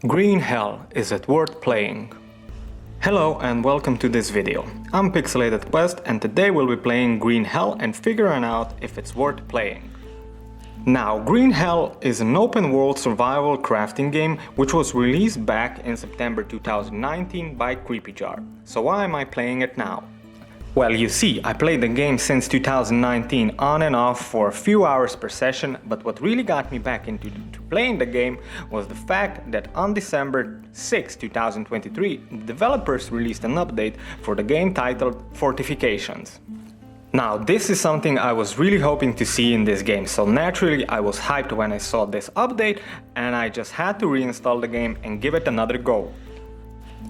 Green Hell, is it worth playing? Hello and welcome to this video. I'm Pixelated Quest and today we'll be playing Green Hell and figuring out if it's worth playing. Now, Green Hell is an open world survival crafting game which was released back in September 2019 by CreepyJar. So why am I playing it now? Well, you see, I played the game since 2019 on and off for a few hours per session, but what really got me back into playing the game was the fact that on December 6, 2023, the developers released an update for the game titled Fortifications. Now, this is something I was really hoping to see in this game, so naturally I was hyped when I saw this update and I just had to reinstall the game and give it another go.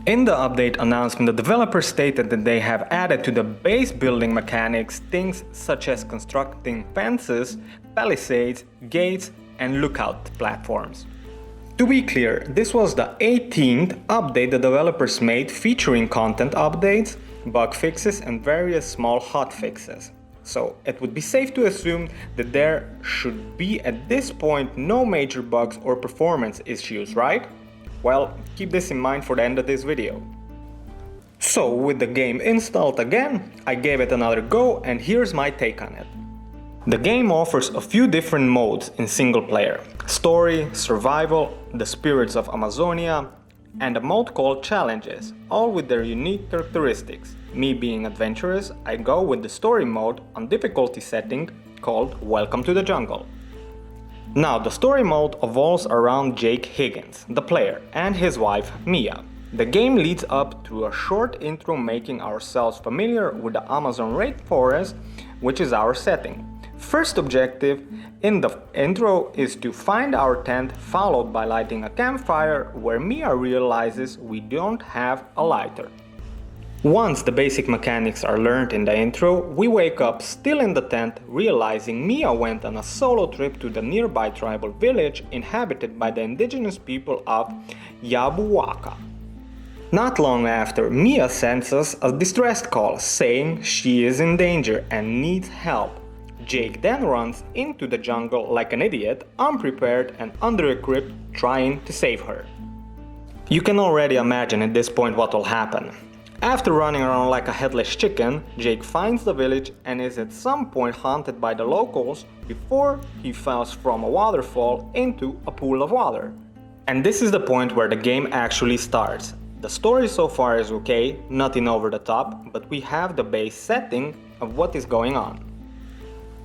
In the update announcement, the developers stated that they have added to the base building mechanics things such as constructing fences, palisades, gates, and lookout platforms. To be clear, this was the 18th update the developers made featuring content updates, bug fixes, and various small hotfixes. So it would be safe to assume that there should be at this point no major bugs or performance issues, right? Well, keep this in mind for the end of this video. So, with the game installed again, I gave it another go and here's my take on it. The game offers a few different modes in single player: story, survival, the spirits of Amazonia, and a mode called challenges, all with their unique characteristics. Me being adventurous, I go with the story mode on difficulty setting called Welcome to the Jungle. Now, the story mode evolves around Jake Higgins, the player, and his wife, Mia. The game leads up to a short intro making ourselves familiar with the Amazon rainforest, which is our setting. First objective in the intro is to find our tent, followed by lighting a campfire where Mia realizes we don't have a lighter. Once the basic mechanics are learned in the intro, we wake up still in the tent, realizing Mia went on a solo trip to the nearby tribal village inhabited by the indigenous people of Yabuwaka. Not long after, Mia sends us a distress call saying she is in danger and needs help. Jake then runs into the jungle like an idiot, unprepared and under-equipped, trying to save her. You can already imagine at this point what will happen. After running around like a headless chicken, Jake finds the village and is at some point haunted by the locals before he falls from a waterfall into a pool of water. And this is the point where the game actually starts. The story so far is okay, nothing over the top, but we have the base setting of what is going on.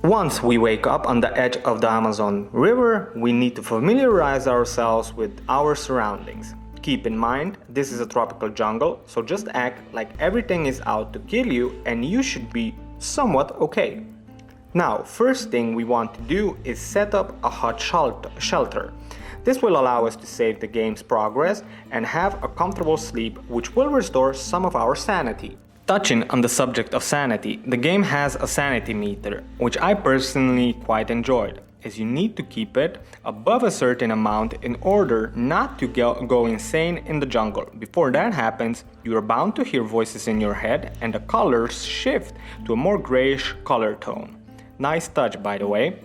Once we wake up on the edge of the Amazon River, we need to familiarize ourselves with our surroundings. Keep in mind, this is a tropical jungle, so just act like everything is out to kill you and you should be somewhat okay. Now, first thing we want to do is set up a hot shelter. This will allow us to save the game's progress and have a comfortable sleep, which will restore some of our sanity. Touching on the subject of sanity, the game has a sanity meter, which I personally quite enjoyed, as you need to keep it above a certain amount in order not to go insane in the jungle. Before that happens, you are bound to hear voices in your head and the colors shift to a more grayish color tone. Nice touch, by the way.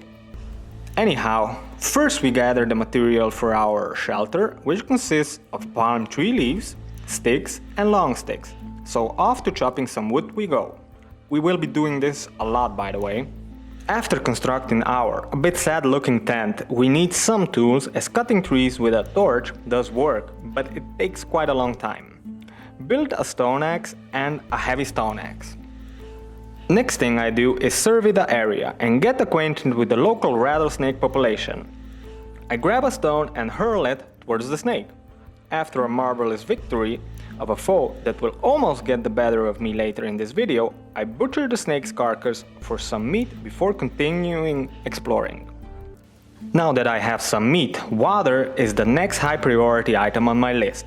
Anyhow, first we gather the material for our shelter, which consists of palm tree leaves, sticks and long sticks. So off to chopping some wood we go. We will be doing this a lot, by the way. After constructing our a bit sad looking tent, we need some tools, as cutting trees with a torch does work, but it takes quite a long time. Build a stone axe and a heavy stone axe. Next thing I do is survey the area and get acquainted with the local rattlesnake population. I grab a stone and hurl it towards the snake. After a marvelous victory of a foe that will almost get the better of me later in this video, I butcher the snake's carcass for some meat before continuing exploring. Now that I have some meat, water is the next high priority item on my list.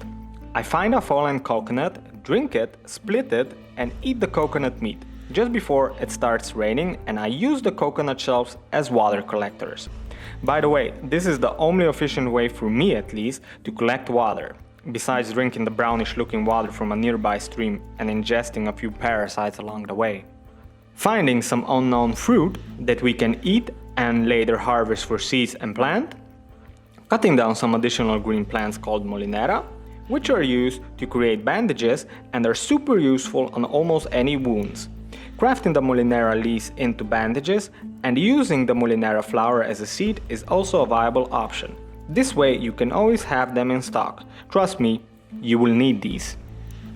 I find a fallen coconut, drink it, split it, and eat the coconut meat just before it starts raining, and I use the coconut shells as water collectors. By the way, this is the only efficient way, for me at least, to collect water, besides drinking the brownish looking water from a nearby stream and ingesting a few parasites along the way. Finding some unknown fruit that we can eat and later harvest for seeds and plant, cutting down some additional green plants called molinera, which are used to create bandages and are super useful on almost any wounds. Crafting the molinera leaves into bandages and using the molinera flower as a seed is also a viable option. This way you can always have them in stock. Trust me, you will need these.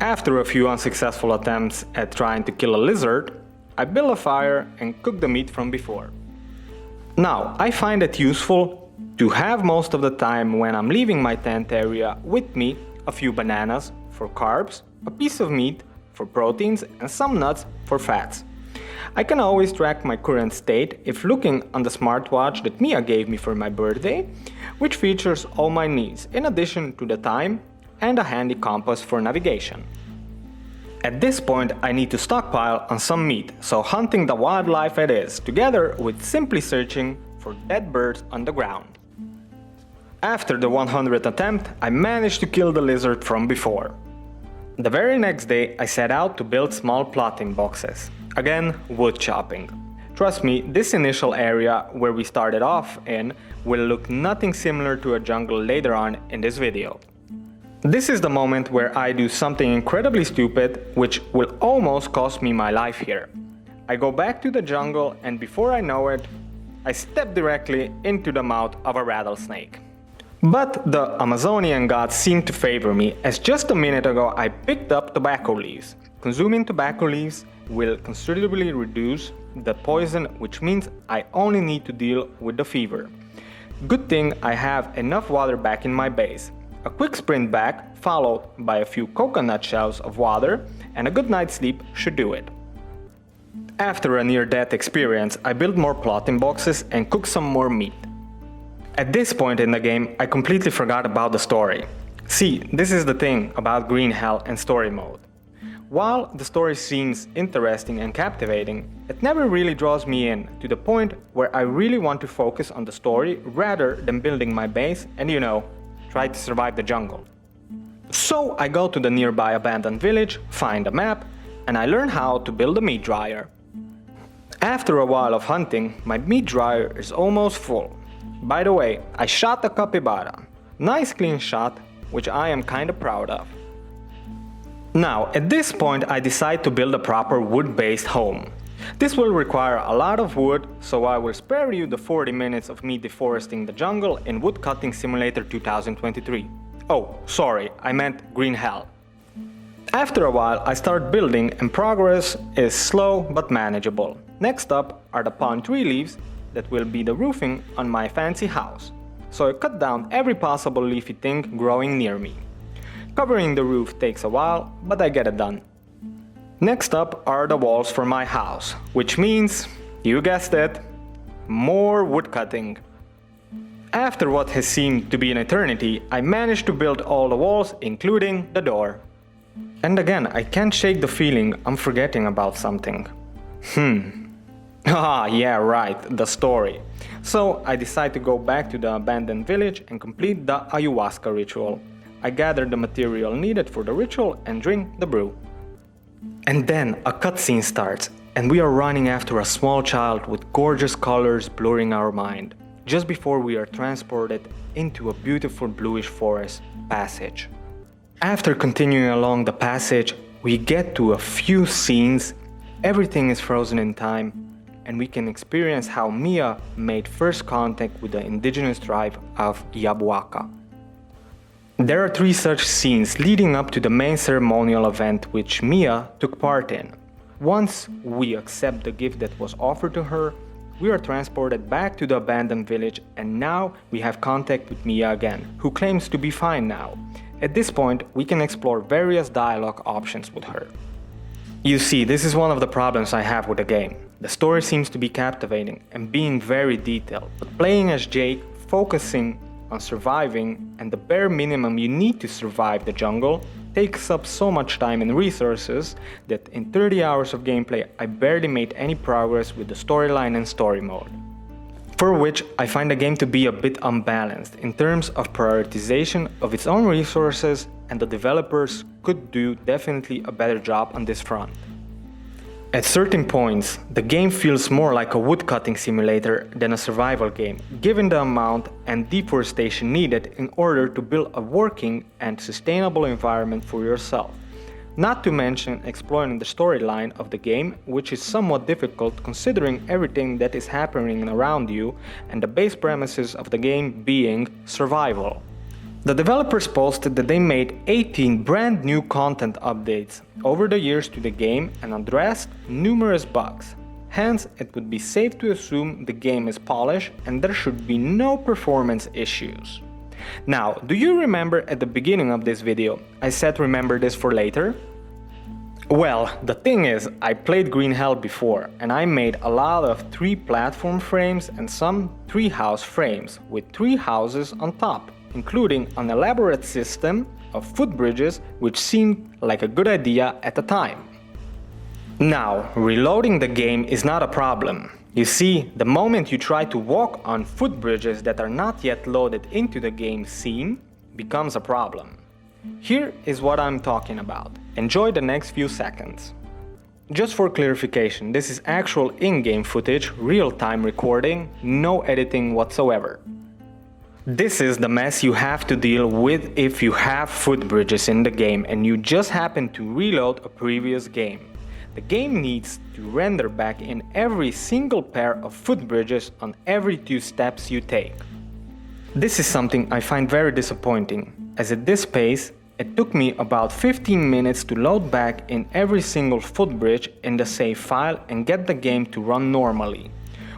After a few unsuccessful attempts at trying to kill a lizard, I built a fire and cooked the meat from before. Now, I find it useful to have most of the time when I'm leaving my tent area with me a few bananas for carbs, a piece of meat for proteins and some nuts for fats. I can always track my current state if looking on the smartwatch that Mia gave me for my birthday, which features all my needs in addition to the time and a handy compass for navigation. At this point I need to stockpile on some meat, so hunting the wildlife it is, together with simply searching for dead birds on the ground. After the 100th attempt, I managed to kill the lizard from before. The very next day I set out to build small plotting boxes. Again, wood chopping. Trust me, this initial area where we started off in will look nothing similar to a jungle later on in this video. This is the moment where I do something incredibly stupid, which will almost cost me my life here. I go back to the jungle and before I know it, I step directly into the mouth of a rattlesnake. But the Amazonian gods seem to favor me, as just a minute ago I picked up tobacco leaves. Consuming tobacco leaves will considerably reduce the poison, which means I only need to deal with the fever. Good thing I have enough water back in my base. A quick sprint back, followed by a few coconut shells of water, and a good night's sleep should do it. After a near-death experience, I built more plotting boxes and cooked some more meat. At this point in the game, I completely forgot about the story. See, this is the thing about Green Hell and story mode. While the story seems interesting and captivating, it never really draws me in to the point where I really want to focus on the story rather than building my base and, try to survive the jungle. So I go to the nearby abandoned village, find a map, and I learn how to build a meat dryer. After a while of hunting, my meat dryer is almost full. By the way, I shot a capybara. Nice clean shot, which I am kinda proud of. Now, at this point I decide to build a proper wood-based home. This will require a lot of wood, so I will spare you the 40 minutes of me deforesting the jungle in Woodcutting Simulator 2023. Oh, sorry, I meant Green Hell. After a while I start building and progress is slow but manageable. Next up are the palm tree leaves that will be the roofing on my fancy house. So I cut down every possible leafy thing growing near me. Covering the roof takes a while, but I get it done. Next up are the walls for my house, which means, you guessed it, more woodcutting. After what has seemed to be an eternity, I managed to build all the walls, including the door. And again, I can't shake the feeling I'm forgetting about something. Ah, yeah, right, the story. So I decide to go back to the abandoned village and complete the ayahuasca ritual. I gather the material needed for the ritual and drink the brew. And then a cutscene starts, and we are running after a small child with gorgeous colors blurring our mind, just before we are transported into a beautiful bluish forest passage. After continuing along the passage, we get to a few scenes, everything is frozen in time, and we can experience how Mia made first contact with the indigenous tribe of Yabuaca. There are 3 such scenes leading up to the main ceremonial event which Mia took part in. Once we accept the gift that was offered to her, we are transported back to the abandoned village, and now we have contact with Mia again, who claims to be fine now. At this point, we can explore various dialogue options with her. You see, this is one of the problems I have with the game. The story seems to be captivating and being very detailed, but playing as Jake, focusing on surviving and the bare minimum you need to survive the jungle takes up so much time and resources that in 30 hours of gameplay I barely made any progress with the storyline and story mode. For which I find the game to be a bit unbalanced in terms of prioritization of its own resources, and the developers could do definitely a better job on this front. At certain points, the game feels more like a woodcutting simulator than a survival game, given the amount and deforestation needed in order to build a working and sustainable environment for yourself. Not to mention exploring the storyline of the game, which is somewhat difficult considering everything that is happening around you and the base premises of the game being survival. The developers posted that they made 18 brand new content updates over the years to the game and addressed numerous bugs. Hence, it would be safe to assume the game is polished and there should be no performance issues. Now, do you remember at the beginning of this video I said remember this for later? Well, the thing is, I played Green Hell before and I made a lot of 3 platform frames and some 3 house frames with 3 houses on top, including an elaborate system of footbridges which seemed like a good idea at the time. Now, reloading the game is not a problem. You see, the moment you try to walk on footbridges that are not yet loaded into the game scene becomes a problem. Here is what I'm talking about. Enjoy the next few seconds. Just for clarification, this is actual in-game footage, real-time recording, no editing whatsoever. This is the mess you have to deal with if you have footbridges in the game and you just happen to reload a previous game. The game needs to render back in every single pair of footbridges on every 2 steps you take. This is something I find very disappointing, as at this pace, it took me about 15 minutes to load back in every single footbridge in the save file and get the game to run normally.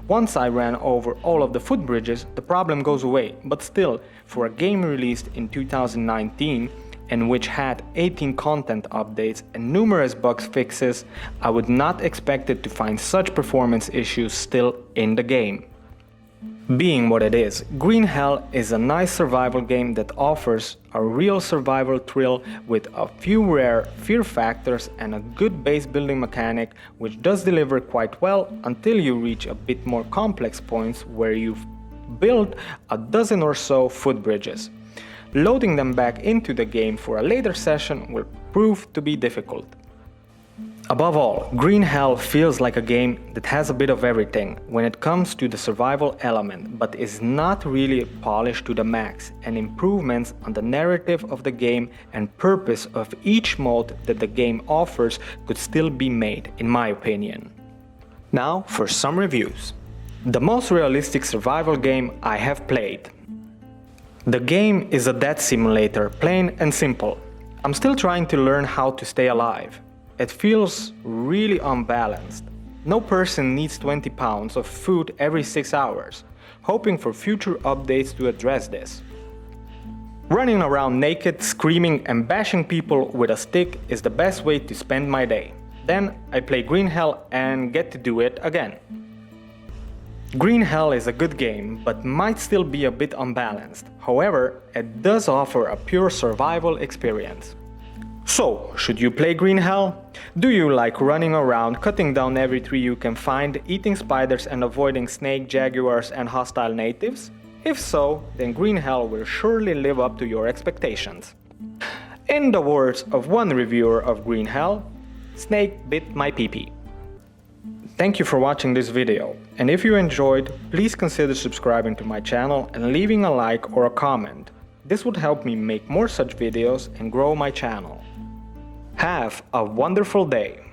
Once I ran over all of the footbridges, the problem goes away, but still, for a game released in 2019 and which had 18 content updates and numerous bug fixes, I would not expect it to find such performance issues still in the game. Being what it is, Green Hell is a nice survival game that offers a real survival thrill with a few rare fear factors and a good base building mechanic which does deliver quite well until you reach a bit more complex points where you've built a dozen or so footbridges. Loading them back into the game for a later session will prove to be difficult. Above all, Green Hell feels like a game that has a bit of everything when it comes to the survival element, but is not really polished to the max, and improvements on the narrative of the game and purpose of each mode that the game offers could still be made, in my opinion. Now for some reviews. The most realistic survival game I have played. The game is a death simulator, plain and simple. I'm still trying to learn how to stay alive. It feels really unbalanced. No person needs 20 pounds of food every 6 hours, hoping for future updates to address this. Running around naked, screaming and bashing people with a stick is the best way to spend my day. Then I play Green Hell and get to do it again. Green Hell is a good game, but might still be a bit unbalanced. However, it does offer a pure survival experience. So, should you play Green Hell? Do you like running around, cutting down every tree you can find, eating spiders and avoiding snake, jaguars and hostile natives? If so, then Green Hell will surely live up to your expectations. In the words of one reviewer of Green Hell, snake bit my pee-pee. Thank you for watching this video, and if you enjoyed, please consider subscribing to my channel and leaving a like or a comment. This would help me make more such videos and grow my channel. Have a wonderful day!